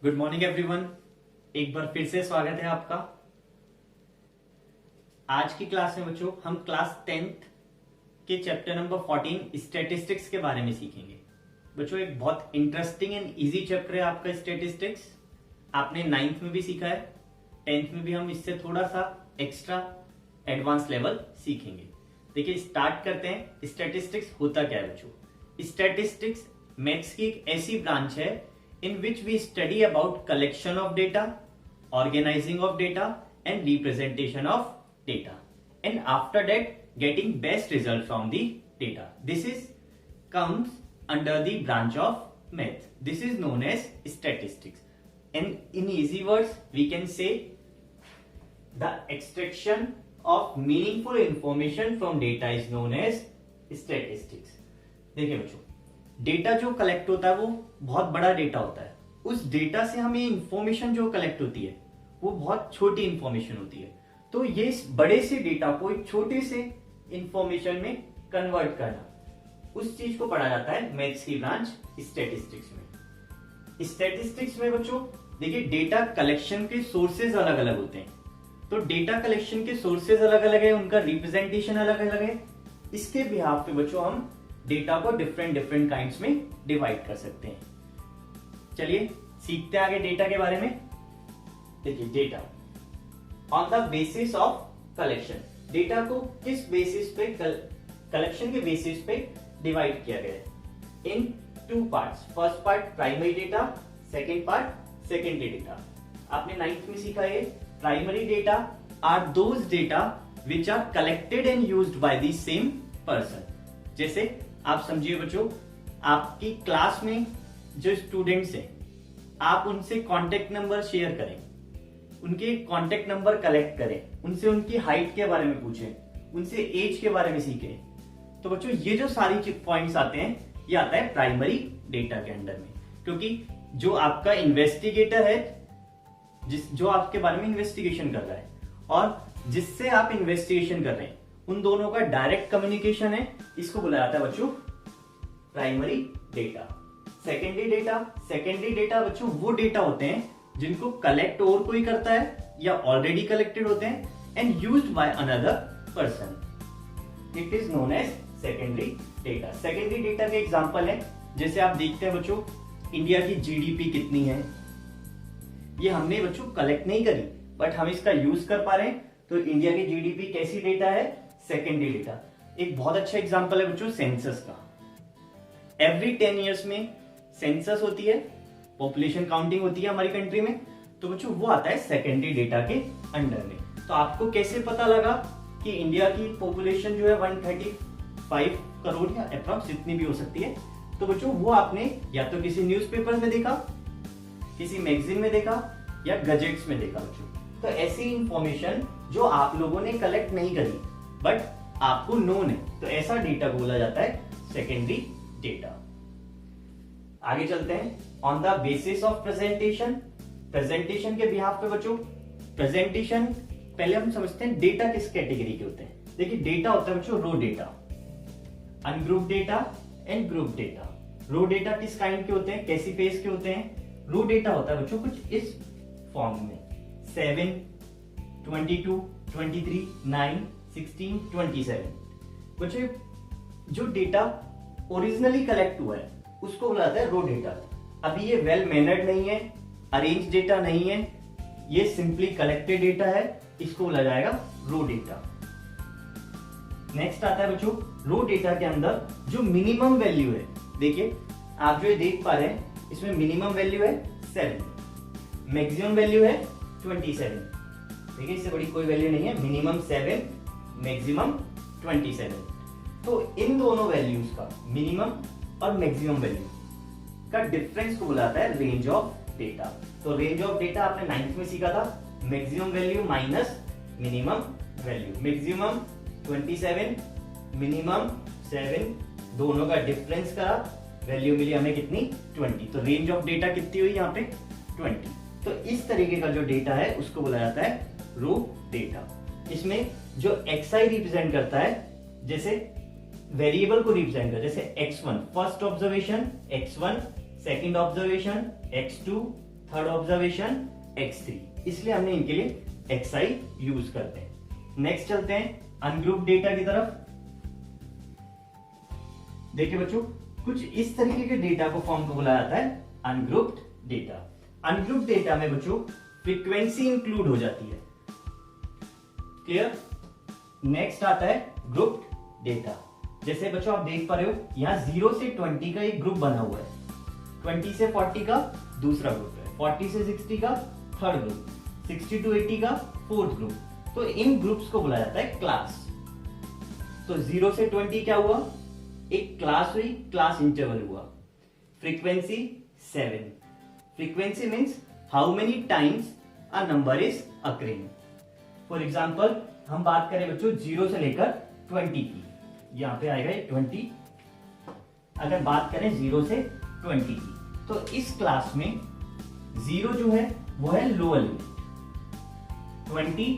Good morning everyone. एक बार फिर से स्वागत है आपका। आज की क्लास में बच्चों हम क्लास 10th के चैप्टर नंबर 14 स्टैटिस्टिक्स के बारे में सीखेंगे। बच्चों एक बहुत इंटरेस्टिंग एंड इजी चैप्टर है आपका स्टैटिस्टिक्स। आपने 9th में भी सीखा है, 10th में भी हम इससे थोड़ा सा एक्स्ट्रा एडवांस लेवल सीखेंगे। देखिए स्टार्ट करते हैं। स्टैटिस्टिक्स होता क्या है बच्चों? स्टैटिस्टिक्स मैथ्स की एक ऐसी ब्रांच है in which we study about collection of data, organizing of data and representation of data, and after that getting best result from the data. This is comes under the branch of math. This is known as statistics, and in easy words we can say the extraction of meaningful information from data is known as statistics. देखिए बच्चों, data जो collect होता है वो बहुत बड़ा data होता है। उस डेटा से हमें इंफॉर्मेशन जो कलेक्ट होती है वो बहुत छोटी इंफॉर्मेशन होती है। तो ये इस बड़े से डेटा को एक छोटे से इंफॉर्मेशन में कन्वर्ट करना, उस चीज को पढ़ा जाता है मैथ्स की ब्रांच स्टैटिस्टिक्स में। स्टैटिस्टिक्स में बच्चों देखिए डेटा कलेक्शन के सोर्सेज अलग अलग होते हैं। तो डेटा कलेक्शन के सोर्सेज अलग अलग है, उनका रिप्रेजेंटेशन अलग अलग है। इसके बिहाफ पे बच्चों हम डेटा को डिफरेंट काइंड्स में डिवाइड कर सकते हैं। चलिए सीखते हैं आगे डेटा के बारे में। देखिए data on the basis of collection, data को किस बेसिस पे कलेक्शन के बेसिस पे डिवाइड किया गया है in two parts. First part primary data, second part secondary data. आपने 9th में सीखा है primary data are those data which are collected and used by the same person. जैसे आप समझिए बच्चों, आपकी क्लास में जो स्टूडेंट्स हैं आप उनसे कांटेक्ट नंबर शेयर करें, उनके कांटेक्ट नंबर कलेक्ट करें, उनसे उनकी हाइट के बारे में पूछें, उनसे एज के बारे में सीखें। तो बच्चों ये जो सारी पॉइंट्स आते हैं ये आता है प्राइमरी डेटा के अंडर में, क्योंकि जो आपका इन्वेस्टिगेटर है जो आपके बारे में इन्वेस्टिगेशन कर रहा है और जिससे आप इन्वेस्टिगेशन कर रहे हैं उन दोनों का डायरेक्ट कम्युनिकेशन है, इसको बोला जाता है बच्चों प्राइमरी डेटा। सेकेंडरी डेटा बच्चों वो डेटा होते हैं जिनको कलेक्ट और कोई करता है या ऑलरेडी कलेक्टेड होते हैं and used by another person. It is known as secondary data. Secondary data के एग्जांपल है, जैसे आप देखते हैं बच्चों इंडिया की जीडीपी कितनी है, ये हमने बच्चों कलेक्ट नहीं करी बट हम इसका यूज कर पा रहे हैं। तो इंडिया की जीडीपी कैसी डेटा है? Secondary data. एक बहुत अच्छा एग्जांपल है बच्चों सेंसस का। एवरी 10 इयर्स में सेंसस होती है, पॉपुलेशन काउंटिंग होती है हमारी कंट्री में। तो बच्चों वो आता है सेकेंडरी डेटा के अंडर में। तो आपको कैसे पता लगा कि इंडिया की पॉपुलेशन जो है 135 करोड़ या अप्रॉक्स जितनी भी हो सकती है? तो बच्चों वो आपने या तो किसी न्यूज़पेपर में देखा, किसी मैगजीन में देखा या गजेट्स में देखा बच्चों। तो ऐसी इंफॉर्मेशन जो आप लोगों ने कलेक्ट नहीं करी बट आपको नोन है, तो ऐसा डेटा बोला जाता है सेकेंडरी डेटा। आगे चलते हैं। On the basis of presentation, presentation के बिहाफ पे बच्चों प्रेजेंटेशन पहले हम समझते हैं डेटा किस कैटेगरी के होते हैं। देखिए डेटा होता है बच्चों raw data, ungroup data and group data. Raw data किस काइंड के होते हैं, कैसी फेज के होते हैं? रो डेटा होता है बच्चों कुछ इस फॉर्म में 7, 22, 23, 9, 16, 27। बच्चों जो डेटा ओरिजिनली कलेक्ट हुआ है उसको बोला जाता है रो डेटा। अभी ये वेल मैनर्ड नहीं है, अरेंज डेटा नहीं है, ये सिंपली कलेक्टेड डेटा है, इसको बोला जाएगा रो डेटा। नेक्स्ट आता है बच्चों रो डेटा के अंदर जो मिनिमम वैल्यू है। देखिए आप जो ये देख पा रहे हैं इसमें मिनिमम वैल्यू है 7, मैक्सिमम वैल्यू है 27। देखिए इससे बड़ी कोई वैल्यू नहीं है, मिनिमम 7, मैक्सिमम 27। तो इन दोनों वैल्यूज का मिनिमम और मैक्सिमम वैल्यू का डिफरेंस को बुलाता है रेंज ऑफ डेटा। तो रेंज ऑफ डेटा आपने 9th में सीखा था, maximum value minus minimum value. Maximum 27, minimum 7, दोनों का डिफरेंस का वैल्यू मिली हमें कितनी? 20। तो रेंज ऑफ डेटा कितनी हुई यहाँ पे? 20। तो इस तरीके का जो डेटा है उसको बोला जाता है रो डेटा। इसमें जो xi रिप्रेजेंट करता है, जैसे वेरिएबल को रिप्रेजेंट करता है, जैसे x1 first observation x1, second observation x2, third observation x3, इसलिए हमने इनके लिए xi यूज करते हैं। नेक्स्ट चलते हैं अनग्रुप डेटा की तरफ। देखिए बच्चों, कुछ इस तरीके के डेटा को फॉर्म को बुलाया जाता है अनग्रुप्ड डेटा। अनग्रुप्ड डेटा में बच्चों फ्रीक्वेंसी इंक्लूड हो जाती है। क्लियर? नेक्स्ट आता है ग्रुप्ड डेटा। जैसे बच्चों आप देख पा रहे हो, यहाँ 0 से 20 का एक ग्रुप बना हुआ है, 20 से 40 का दूसरा ग्रुप है, 40 से 60 का थर्ड ग्रुप, 60 टू 80 का फोर्थ ग्रुप। तो इन ग्रुप्स को बुलाया जाता है क्लास। तो 0 से 20 क्या हुआ? एक क्लास हुई, क्लास इंटरवल हुआ। Frequency 7। Frequency means how many times a number is occurring. For example हम बात करें बच्चों 0 से लेकर 20 की, यहां पे आएगा 20। अगर बात करें 0 से 20 की, तो इस क्लास में 0 जो है वो है lower limit, 20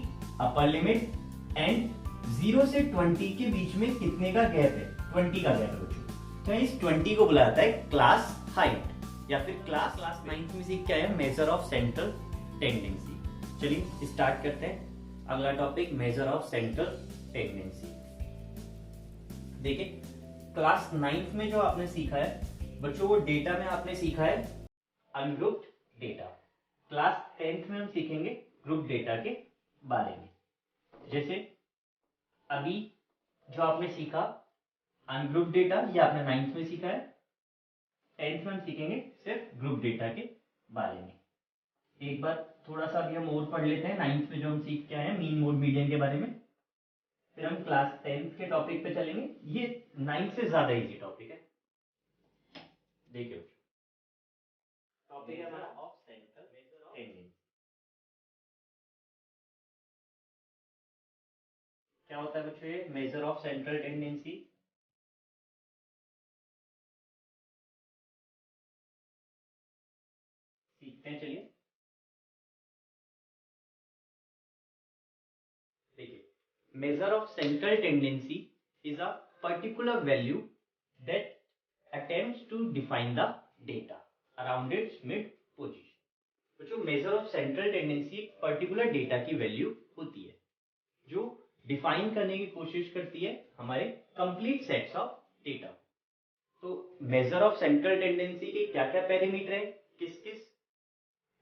upper limit, and 0 से 20 के बीच में कितने का गैप है? 20 का गैप है बच्चों। तो इस 20 को बुलाया जाता है क्लास हाइट या फिर क्लास 9th में सीख क्या है? Measure of central tendency. चलिए स्टार्ट करते हैं अगला topic, measure of central tendency. देखिए क्लास 9th में जो आपने सीखा है बच्चों, वो डेटा में आपने सीखा है अनग्रुप्ड डेटा। क्लास 10th में हम सीखेंगे ग्रुप डेटा के बारे में। जैसे अभी जो आपने सीखा अनग्रुप डेटा, ये आपने 9th में सीखा है, 10th में हम सीखेंगे सिर्फ ग्रुप डेटा के बारे में। एक बार थोड़ा सा अभी हम और पढ़ लेते हैं 9th में जो हम सीख के आए हैं मीन, मोड, मीडियन के बारे में, फिर हम क्लास 10th के टॉपिक पे चलेंगे। ये 9th से ज्यादा इजी टॉपिक है। देखिए टॉपिक है हमारा ऑफ सेंट्रल टेंडेंसी। क्या होता है बच्चों ये मेजर ऑफ सेंट्रल टेंडेंसी? सीखते हैं, चलिए। देखिए measure of central tendency is a particular value that attempts to define the data around its mid position। तो जो measure of central tendency particular data की वैल्यू होती है जो डिफाइन करने की कोशिश करती है हमारे कंप्लीट सेट्स ऑफ डेटा। तो मेजर ऑफ सेंट्रल टेंडेंसी के क्या क्या पैरामीटर है, किस किस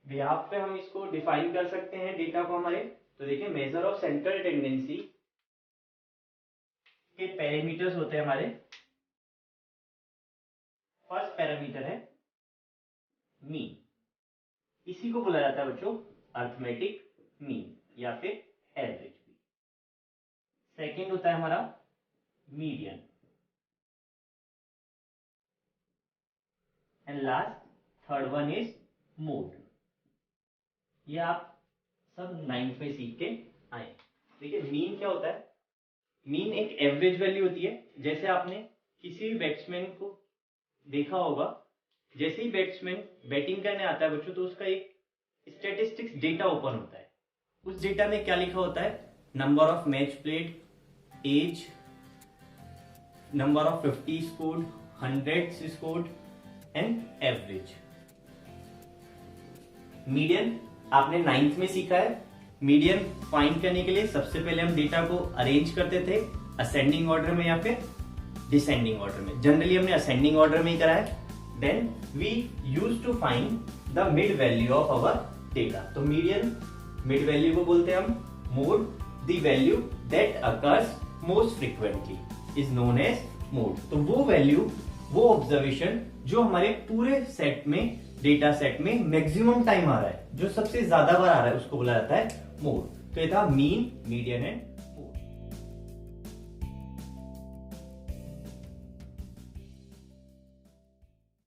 बिहाफ पे हम इसको डिफाइन कर सकते हैं डेटा को हमारे। तो देखिए मेजर ऑफ सेंट्रल टेंडेंसी के पैरामीटर्स होते हैं हमारे। फर्स्ट पैरामीटर है मीन, इसी को बोला जाता है बच्चों अर्थमेटिक मीन या फिर एवरेज मीन। सेकंड होता है हमारा median, and last third one is mode. ये आप सब 9th में सीख के आए। देखिए मीन क्या होता है? मीन एक एवरेज वैल्यू होती है। जैसे आपने किसी भी बैट्समैन को देखा होगा, जैसे ही बैट्समैन बैटिंग करने आता है बच्चों, तो उसका एक स्टैटिस्टिक्स डेटा ओपन होता है। उस डेटा में क्या लिखा होता है? Number of match played, age, number of 50 scored, 100 scored and average. Median आपने 9th में सीखा है। मीडियन फाइंड करने के लिए सबसे पहले हम डेटा को अरेंज करते थे असेंडिंग ऑर्डर में या फिर डिसेंडिंग ऑर्डर में। जनरली हमने असेंडिंग ऑर्डर में ही करा है। Then we use to find the mid value of our data. तो मीडियन मिड वैल्यू को बोलते हैं हम mode. The value that occurs most frequently is known as mode. तो वो वैल्यू, वो ऑब्जर्वेशन जो हमारे पूरे सेट में, डेटा सेट में मैक्सिमम टाइम आ रहा है, जो सबसे ज्यादा बार आ रहा है, उसको बोला जाता है मोड। तो ये था मीन, मीडियन एंड